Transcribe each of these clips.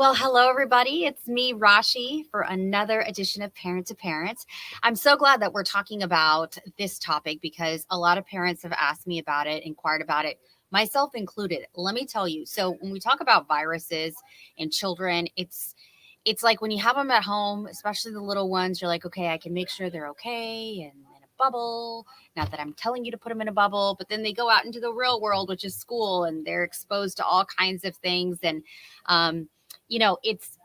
Well, hello, everybody. It's me, Rashi, for another edition of Parent to Parent. I'm so glad that we're talking about this topic because a lot of parents have asked me about it, inquired about it, myself included. Let me tell you. So, when we talk about viruses in children, it's like when you have them at home, especially the little ones, you're like, okay, I can make sure they're okay and in a bubble. Not that I'm telling you to put them in a bubble, but then they go out into the real world, which is school, and they're exposed to all kinds of things. And um, it's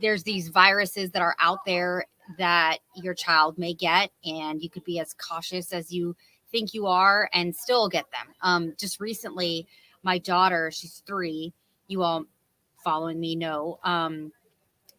there's these viruses that are out there that your child may get, and you could be as cautious as you think you are and still get them. Just recently, my daughter, she's 3. You all following me know.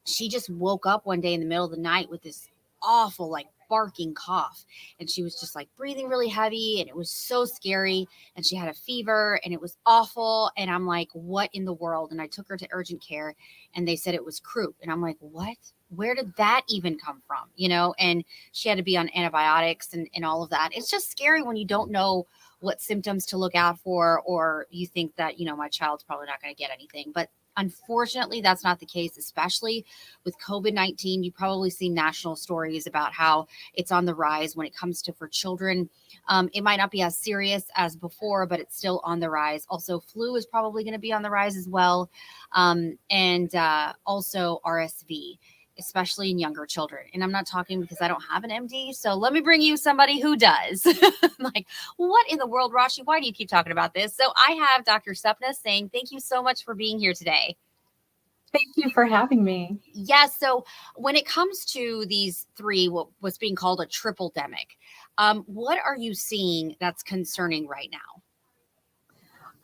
She just woke up one day in the middle of the night with this awful, like, barking cough, and she was just like breathing really heavy, and it was so scary, and she had a fever, and it was awful, and I'm like, what in the world? And I took her to urgent care, and they said it was croup, and I'm like, what? Where did that even come from? And she had to be on antibiotics and all of that. It's just scary when you don't know what symptoms to look out for, or you think that my child's probably not going to get anything. But unfortunately, that's not the case, especially with COVID-19. You probably see national stories about how it's on the rise when it comes to for children. It might not be as serious as before, but it's still on the rise. Also, flu is probably going to be on the rise as well. And also RSV, especially in younger children. And I'm not talking because I don't have an MD. So let me bring you somebody who does. Like, what in the world, Rashi? Why do you keep talking about this? So I have Dr. Sapna Singh. Thank you so much for being here today. Thank you for having me. Yes. So when it comes to these 3, what's being called a tripledemic, what are you seeing that's concerning right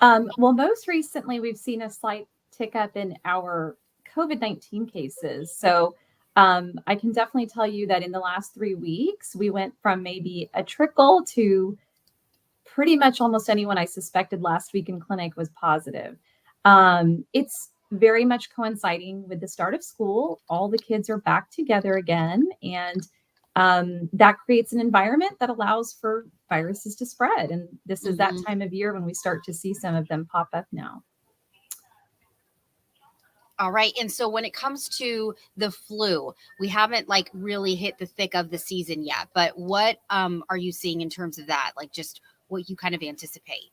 now? Well, most recently, we've seen a slight tick up in our COVID-19 cases. So I can definitely tell you that in the last 3 weeks, we went from maybe a trickle to pretty much almost anyone I suspected last week in clinic was positive. It's very much coinciding with the start of school. All the kids are back together again, and that creates an environment that allows for viruses to spread. And this is that time of year when we start to see some of them pop up now. All right. And so when it comes to the flu, we haven't like really hit the thick of the season yet. But what are you seeing in terms of that? Like just what you kind of anticipate?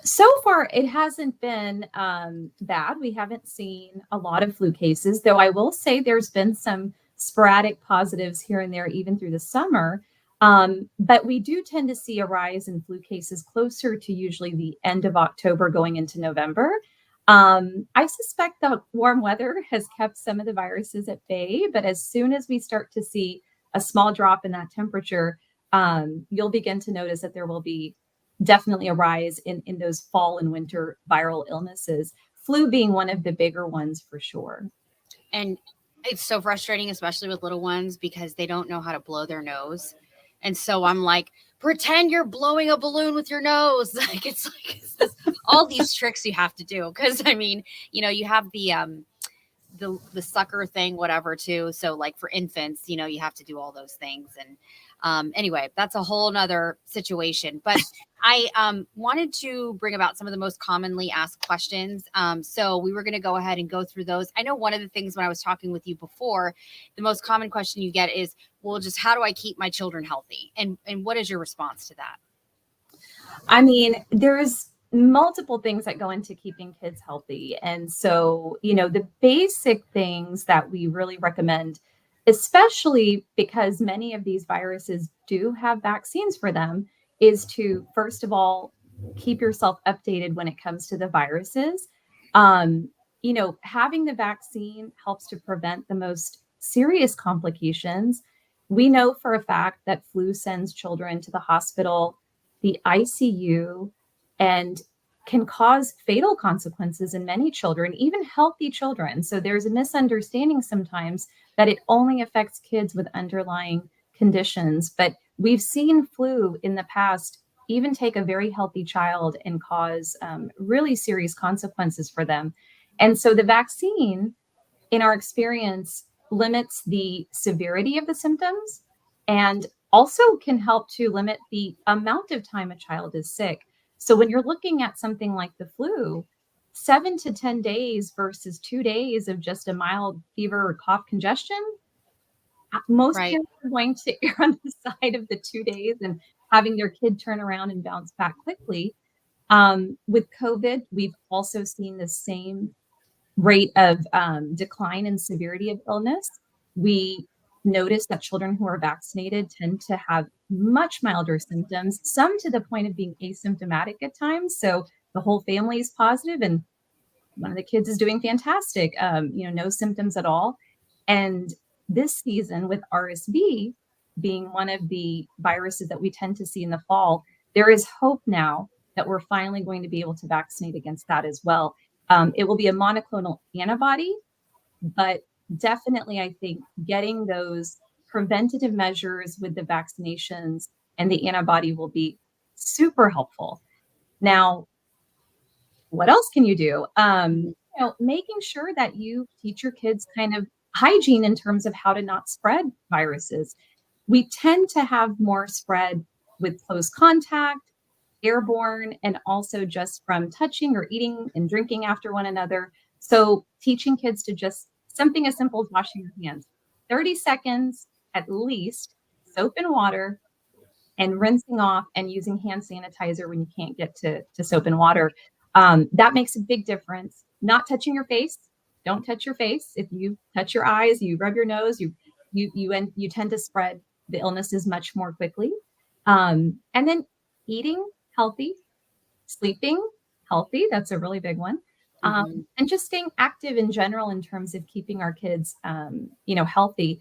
So far, it hasn't been bad. We haven't seen a lot of flu cases, though I will say there's been some sporadic positives here and there, even through the summer. But we do tend to see a rise in flu cases closer to usually the end of October going into November. I suspect the warm weather has kept some of the viruses at bay, but as soon as we start to see a small drop in that temperature, you'll begin to notice that there will be definitely a rise in those fall and winter viral illnesses, flu being one of the bigger ones for sure. And it's so frustrating, especially with little ones, because they don't know how to blow their nose. And so I'm like, pretend you're blowing a balloon with your nose. It's all these tricks you have to do. Cause I mean, you have the sucker thing, whatever, too. So like for infants, you have to do all those things. And anyway, that's a whole nother situation. But I wanted to bring about some of the most commonly asked questions. So we were going to go ahead and go through those. I know one of the things when I was talking with you before, the most common question you get is, well, just how do I keep my children healthy? And what is your response to that? I mean, there's multiple things that go into keeping kids healthy. And so, the basic things that we really recommend, especially because many of these viruses do have vaccines for them, is to, first of all, keep yourself updated when it comes to the viruses. Having the vaccine helps to prevent the most serious complications. We know for a fact that flu sends children to the hospital, the ICU, and can cause fatal consequences in many children, even healthy children. So there's a misunderstanding sometimes that it only affects kids with underlying conditions. But we've seen flu in the past even take a very healthy child and cause really serious consequences for them. And so the vaccine, in our experience, limits the severity of the symptoms and also can help to limit the amount of time a child is sick. So when you're looking at something like the flu, 7 to 10 days versus 2 days of just a mild fever or cough congestion, most Right. parents are going to err on the side of the 2 days and having their kid turn around and bounce back quickly. With COVID, we've also seen the same rate of decline in severity of illness. We notice that children who are vaccinated tend to have much milder symptoms, some to the point of being asymptomatic at times. So the whole family is positive, and one of the kids is doing fantastic, no symptoms at all. And this season, with RSV being one of the viruses that we tend to see in the fall, there is hope now that we're finally going to be able to vaccinate against that as well. It will be a monoclonal antibody, but definitely, I think getting those preventative measures with the vaccinations and the antibody will be super helpful. Now, what else can you do? Mhm. Making sure that you teach your kids kind of hygiene in terms of how to not spread viruses. We tend to have more spread with close contact, airborne, and also just from touching or eating and drinking after one another. So teaching kids to just something as simple as washing your hands, 30 seconds at least, soap and water, and rinsing off and using hand sanitizer when you can't get to soap and water. That makes a big difference. Not touching your face. Don't touch your face. If you touch your eyes, you rub your nose, you tend to spread the illnesses much more quickly. And then eating healthy, sleeping healthy. That's a really big one. Mhm. And just staying active in general in terms of keeping our kids, healthy.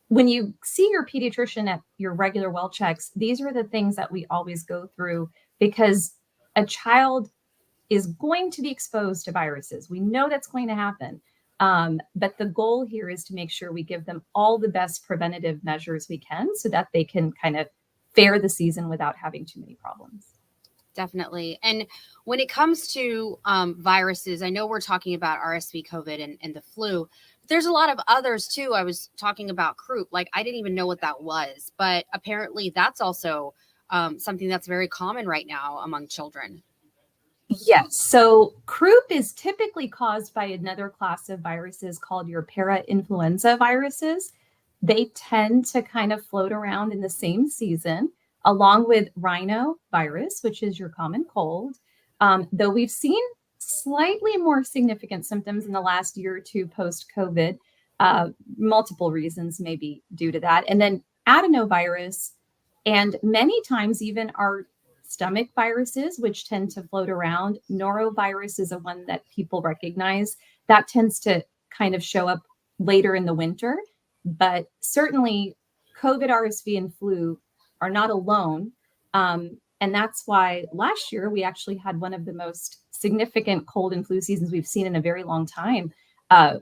When you see your pediatrician at your regular well checks, these are the things that we always go through because a child is going to be exposed to viruses. We know that's going to happen. But the goal here is to make sure we give them all the best preventative measures we can so that they can kind of fare the season without having too many problems. Definitely. And when it comes to viruses, I know we're talking about RSV, COVID, and the flu, but there's a lot of others too. I was talking about croup. Like, I didn't even know what that was, but apparently that's also something that's very common right now among children. Yes. So croup is typically caused by another class of viruses called your para-influenza viruses. They tend to kind of float around in the same season, along with rhinovirus, which is your common cold. Though we've seen slightly more significant symptoms in the last year or two post-COVID, multiple reasons may be due to that. And then adenovirus, and many times even our stomach viruses, which tend to float around. Norovirus is a one that people recognize. That tends to kind of show up later in the winter. But certainly, COVID, RSV, and flu are not alone. And that's why last year we actually had one of the most significant cold and flu seasons we've seen in a very long time.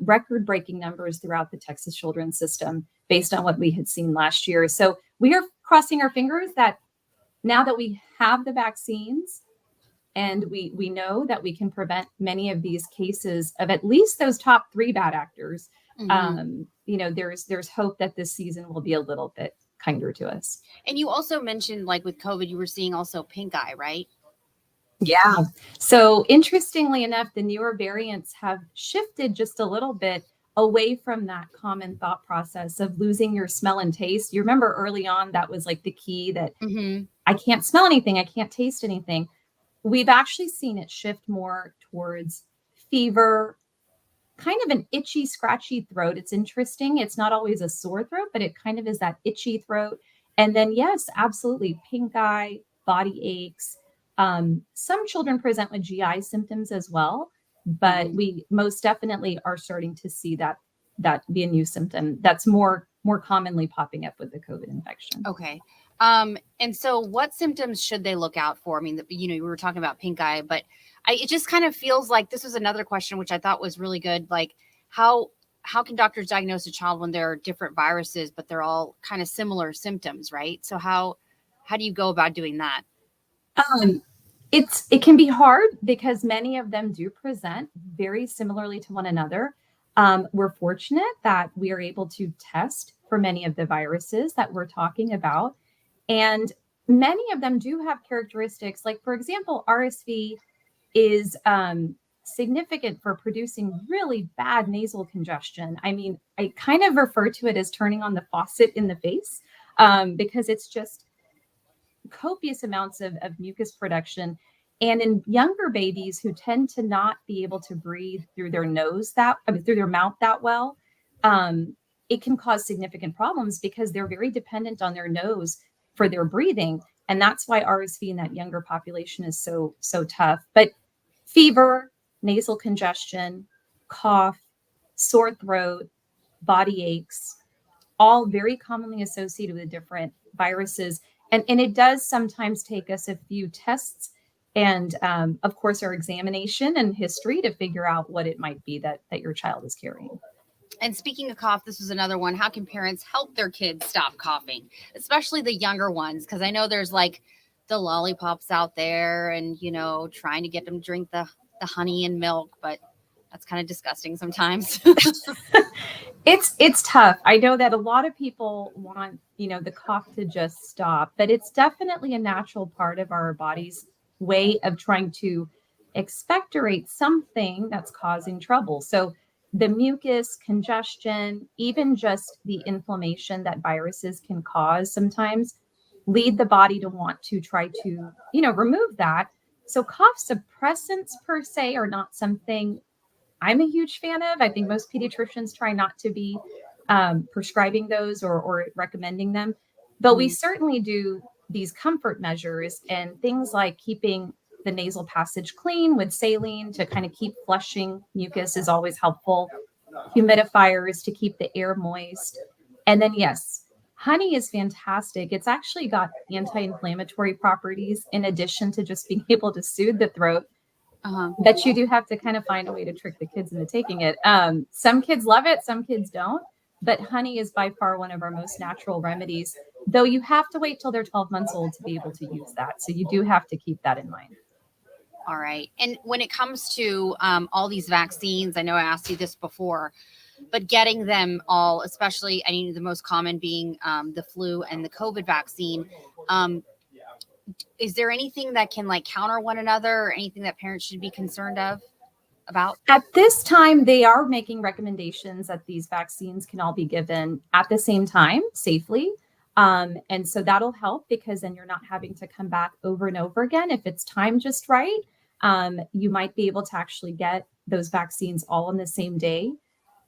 Record breaking numbers throughout the Texas children's system based on what we had seen last year. So we are crossing our fingers that now that we have the vaccines and we know that we can prevent many of these cases of at least those top three bad actors, Hmm. there's hope that this season will be a little bit kinder to us. And you also mentioned, like with COVID, you were seeing also pink eye, right? Yeah. So interestingly enough, the newer variants have shifted just a little bit away from that common thought process of losing your smell and taste. You remember early on, that was like the key that Hmm. I can't smell anything, I can't taste anything. We've actually seen it shift more towards fever, kind of an itchy, scratchy throat. It's interesting. It's not always a sore throat, but it kind of is that itchy throat. And then, yes, absolutely, pink eye, body aches. Some children present with GI symptoms as well, but Hmm. we most definitely are starting to see that be a new symptom that's more commonly popping up with the COVID infection. Okay. And so what symptoms should they look out for? I mean, we were talking about pink eye, but it just kind of feels like this was another question, which I thought was really good. Like, how, how can doctors diagnose a child when there are different viruses, but they're all kind of similar symptoms, right? So how do you go about doing that? Um, it can be hard because many of them do present very similarly to one another. We're fortunate that we are able to test for many of the viruses that we're talking about, and many of them do have characteristics. Like, for example, RSV is significant for producing really bad nasal congestion. I mean, I kind of refer to it as turning on the faucet in the face, because it's just copious amounts of mucus production. And in younger babies who tend to not be able to breathe through their nose through their mouth that well, it can cause significant problems because they're very dependent on their nose for their breathing. And that's why RSV in that younger population is so tough. But fever, nasal congestion, cough, sore throat, body aches, all very commonly associated with different viruses. And it does sometimes take us a few tests and, of course, our examination and history to figure out what it might be that your child is carrying. And speaking of cough, this was another one. How can parents help their kids stop coughing, especially the younger ones? Because I know there's like the lollipops out there and, trying to get them to drink the honey and milk, but that's kind of disgusting sometimes. It's tough. I know that a lot of people want, the cough to just stop, but it's definitely a natural part of our body's way of trying to expectorate something that's causing trouble. So the mucus, congestion, even just the inflammation that viruses can cause sometimes lead the body to want to try to, remove that. So cough suppressants per se are not something I'm a huge fan of. I think most pediatricians try not to be prescribing those or recommending them, but we certainly do these comfort measures and things like keeping the nasal passage clean with saline to kind of keep flushing mucus is always helpful. Humidifiers to keep the air moist. And then, yes, honey is fantastic. It's actually got anti-inflammatory properties in addition to just being able to soothe the throat. But you do have to kind of find a way to trick the kids into taking it. Some kids love it, some kids don't. But honey is by far one of our most natural remedies, though you have to wait till they're 12 months old to be able to use that. So you do have to keep that in mind. All right. And when it comes to all these vaccines, I know I asked you this before, but getting them all, especially, I mean, the most common being the flu and the COVID vaccine, is there anything that can like counter one another or anything that parents should be concerned about? At this time, they are making recommendations that these vaccines can all be given at the same time safely. And so that'll help because then you're not having to come back over and over again. If it's timed just right, you might be able to actually get those vaccines all on the same day.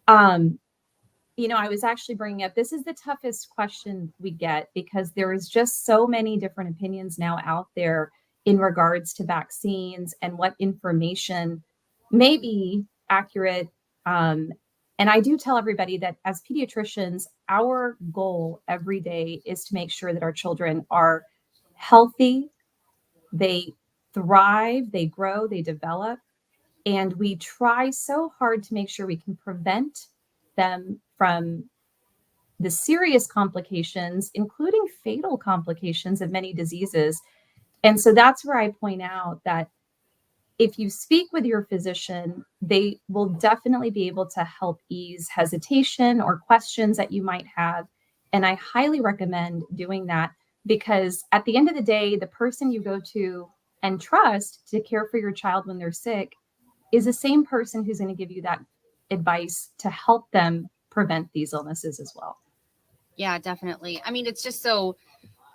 I was actually bringing up, this is the toughest question we get because there is just so many different opinions now out there in regards to vaccines and what information may be accurate. And I do tell everybody that as pediatricians, our goal every day is to make sure that our children are healthy, they thrive, they grow, they develop. And we try so hard to make sure we can prevent them from the serious complications, including fatal complications of many diseases. And so that's where I point out that if you speak with your physician, they will definitely be able to help ease hesitation or questions that you might have. And I highly recommend doing that because at the end of the day, the person you go to and trust to care for your child when they're sick is the same person who's going to give you that advice to help them prevent these illnesses as well. Yeah, definitely. I mean, it's just so,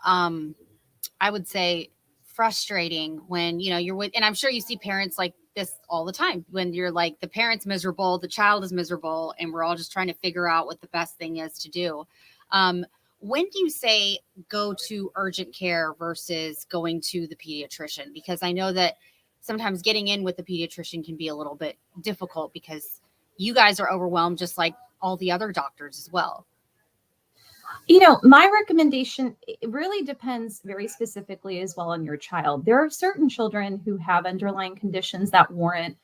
I would say, frustrating when, you're with, and I'm sure you see parents like this all the time when you're like, the parent's miserable, the child is miserable, and we're all just trying to figure out what the best thing is to do. When do you say go to urgent care versus going to the pediatrician? Because I know that sometimes getting in with the pediatrician can be a little bit difficult because you guys are overwhelmed just like all the other doctors as well. My recommendation, it really depends very specifically as well on your child. There are certain children who have underlying conditions that warrant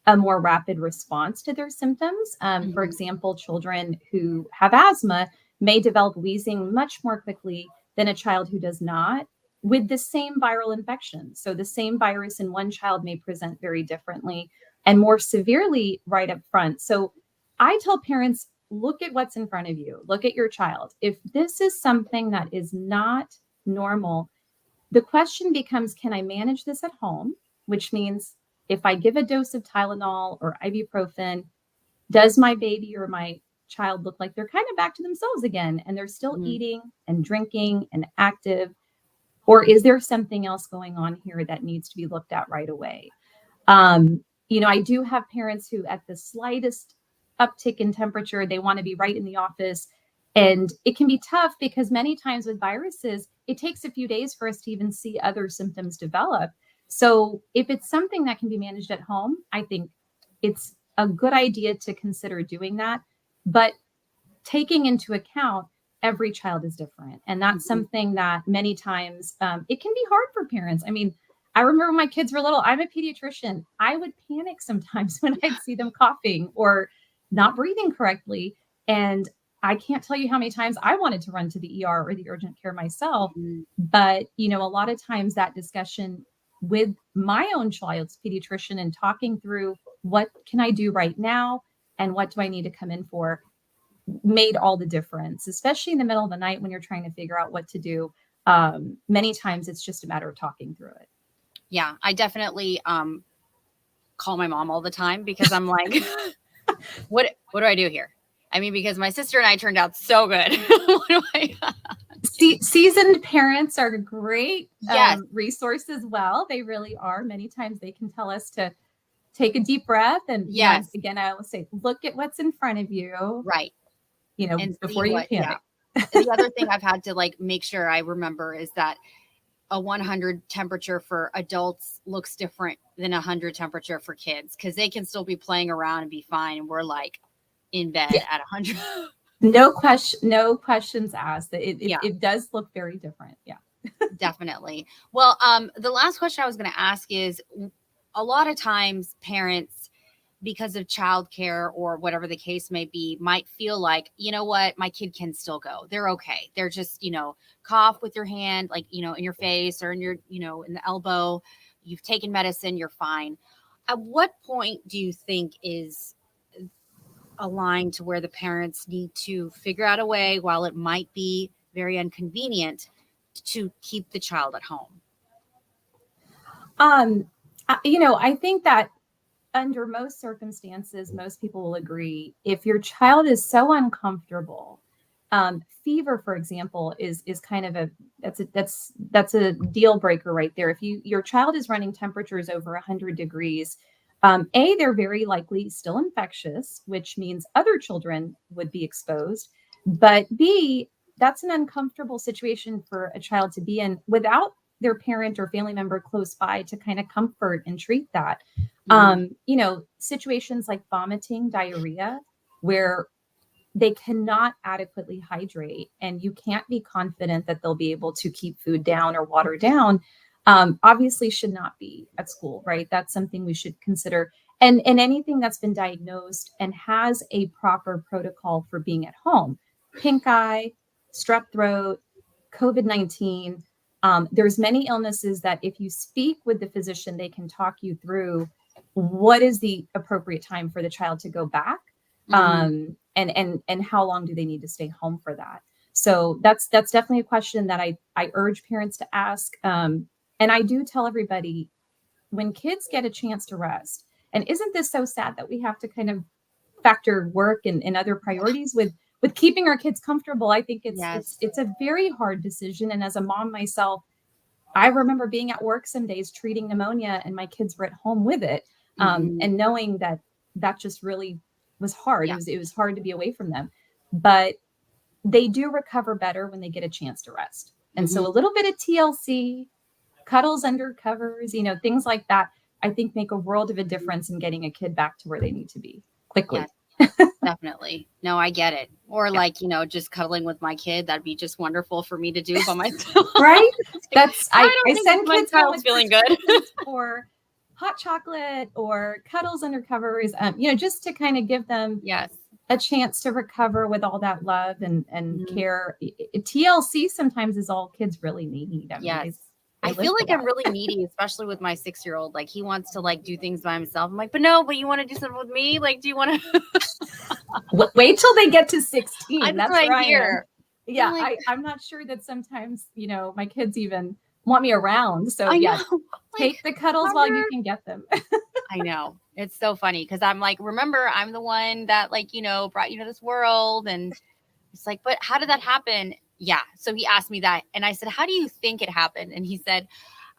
a more rapid response to their symptoms. For example, children who have asthma may develop wheezing much more quickly than a child who does not with the same viral infection. So the same virus in one child may present very differently and more severely right up front. So I tell parents, look at what's in front of you. Look at your child. If this is something that is not normal, the question becomes, can I manage this at home? Which means if I give a dose of Tylenol or ibuprofen, does my baby or my child look like they're kind of back to themselves again and they're still Mhm. eating and drinking and active? Or is there something else going on here that needs to be looked at right away? I do have parents who, at the slightest uptick in temperature, they want to be right in the office. And it can be tough because many times with viruses, it takes a few days for us to even see other symptoms develop. So if it's something that can be managed at home, I think it's a good idea to consider doing that. But taking into account every child is different. And that's Mhm. something that many times it can be hard for parents. I mean, I remember when my kids were little, I'm a pediatrician. I would panic sometimes when I'd see them coughing or not breathing correctly. And I can't tell you how many times I wanted to run to the ER or the urgent care myself. Mhm. But, a lot of times that discussion with my own child's pediatrician and talking through what can I do right now and what do I need to come in for made all the difference, especially in the middle of the night when you're trying to figure out what to do. Many times it's just a matter of talking through it. Yeah, I definitely call my mom all the time because I'm like, what do I do here? I mean, because my sister and I turned out so good. What do I? Seasoned parents are a great Yes, resource as well. They really are. Many times they can tell us to take a deep breath. And, yes, again, I always say, look at what's in front of you, right. And see before you what, yeah. panic. The other thing I've had to like make sure I remember is that a 100 temperature for adults looks different than a 100 temperature for kids because they can still be playing around and be fine. And we're like in bed Yeah, at 100. no questions asked. It, Yeah, it does look very different. Yeah. definitely. Well, the last question I was going to ask is a lot of times parents, because of childcare or whatever the case may be, might feel like, you know what, my kid can still go. They're okay. They're just, cough with your hand, like, in your face or in your, in the elbow. You've taken medicine, you're fine. At what point do you think is a line to where the parents need to figure out a way, while it might be very inconvenient, to keep the child at home? Um, I think that under most circumstances, most people will agree if your child is so uncomfortable, fever, for example, is kind of that's a deal breaker right there. If your child is running temperatures over 100 degrees, they're very likely still infectious, which means other children would be exposed. But B, that's an uncomfortable situation for a child to be in without their parent or family member close by to kind of comfort and treat that. Hmm. Situations like vomiting, diarrhea, where they cannot adequately hydrate and you can't be confident that they'll be able to keep food down or water down, obviously should not be at school, right? That's something we should consider. And anything that's been diagnosed and has a proper protocol for being at home, pink eye, strep throat, COVID-19, there's many illnesses that if you speak with the physician, they can talk you through what is the appropriate time for the child to go back, Hmm. and how long do they need to stay home for that. So that's definitely a question that I urge parents to ask. And I do tell everybody, when kids get a chance to rest, and isn't this so sad that we have to kind of factor work and other priorities with keeping our kids comfortable? I think it's it's Yes. it's a very hard decision. And as a mom myself, I remember being at work some days treating pneumonia and my kids were at home with it. Hmm. And knowing that that just really was hard. It Yeah. was it was hard to be away from them. But they do recover better when they get a chance to rest. And so Hmm. a little bit of TLC, cuddles under covers, things like that, I think make a world of a difference in getting a kid back to where they need to be Yes. quickly. Definitely. No, I get it. Or Yeah. like, just cuddling with my kid. That'd be just wonderful for me to do by myself. Right? It's like, That's I I don't think send my kids home child's with feeling good. prescriptions for hot chocolate or cuddles under covers, just to kind of give them Yes. a chance to recover with all that love and Mhm. care. TLC sometimes is all kids really need. I mean, Yes. they I live feel for like I'm that. really needy, especially with my 6-year-old. Like he wants to like do things by himself. I'm like, but no, but you want to do something with me? Like, do you want to? Wait till they get to I 16. That's That's what where I I am. hear. I'm Yeah, like, I'm not sure that sometimes, my kids even want me around. So I yeah, know. take Like, the cuddles while you remember? can get them. I know. It's so funny because I'm like, remember, I'm the one that like, brought you to this world. And it's like, but how did that happen? Yeah. So he asked me that. And I said, how do you think it happened? And he said,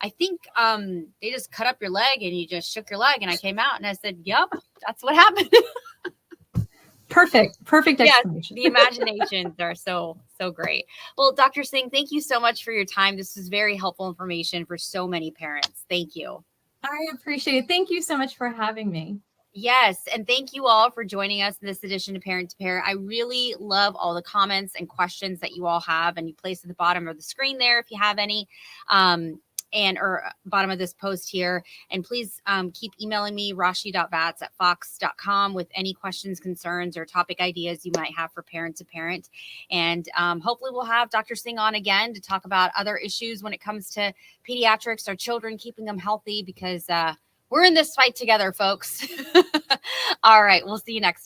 I think they just cut up your leg and you just shook your leg and I came out. And I said, yep, that's what happened. Perfect Yes, explanation. the imaginations are so, so great. Well, Dr. Singh, thank you so much for your time. This is very helpful information for so many parents. Thank you. I appreciate it. Thank you so much for having me. Yes. And thank you all for joining us in this edition of Parent to Parent. I really love all the comments and questions that you all have, and you place at the bottom of the screen there if you have any. Or bottom of this post here. And please keep emailing me, rashi.vats@fox.com, with any questions, concerns, or topic ideas you might have for Parent to Parent. And hopefully we'll have Dr. Singh on again to talk about other issues when it comes to pediatrics, our children, keeping them healthy, because we're in this fight together, folks. All right. We'll see you next time.